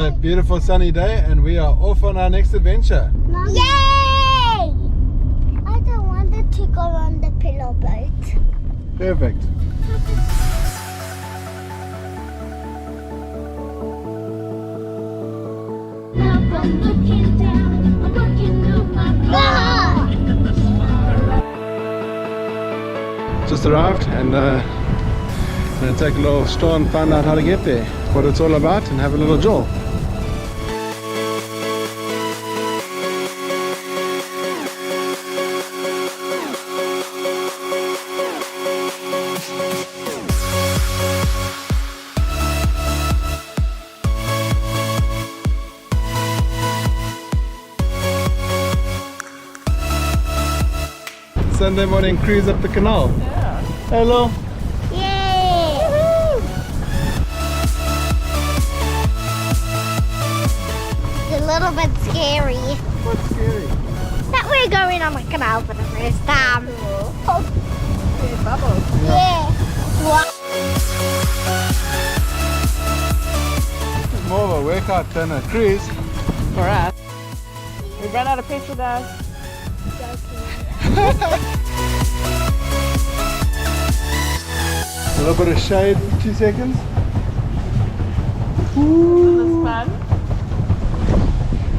another beautiful sunny day and we are off on our next adventure. Yay! I don't want it to go on the pillow boat. Perfect. I'm looking down, I'm looking on my phone. Just arrived and gonna take a little stroll and find out how to get there, what it's all about, and have a little jaw. Sunday morning cruise up the canal. Yeah. Hello. Yay! It's a little bit scary. What's scary? That we're going on the canal for the first time. Oh, okay, bubbles. Yeah. What? This is more of a workout than a cruise. For us. We ran out of petrol, guys. A little bit of shade for 2 seconds. This is fun.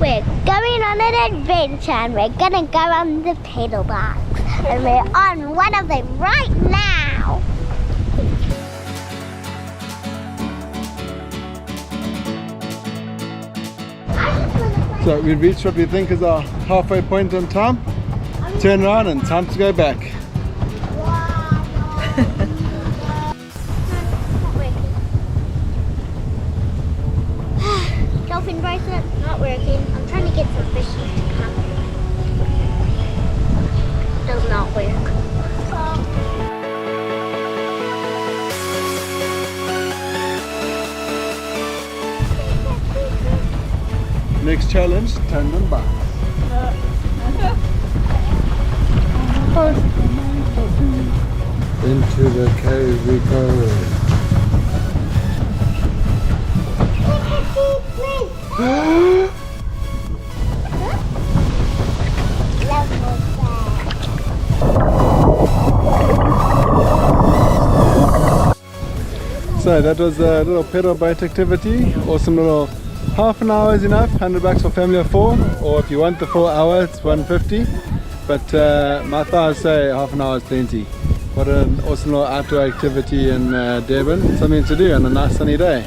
We're going on an adventure and we're gonna go on the pedal bikes. And we're on one of them right now. So we've reached what we think is our halfway point on time. Turn around and time to go back. Dolphin bracelet, not working. I'm trying to get some fishes to come. Does not work. Next challenge, tandem bike. Into the cave we go. So that was a little pedal boat activity. Awesome little half an hour is enough, $100 for family of 4, or if you want the 4 hour it's $150. But my thighs say half an hour is plenty. What an awesome little outdoor activity in Durban, something to do on a nice sunny day.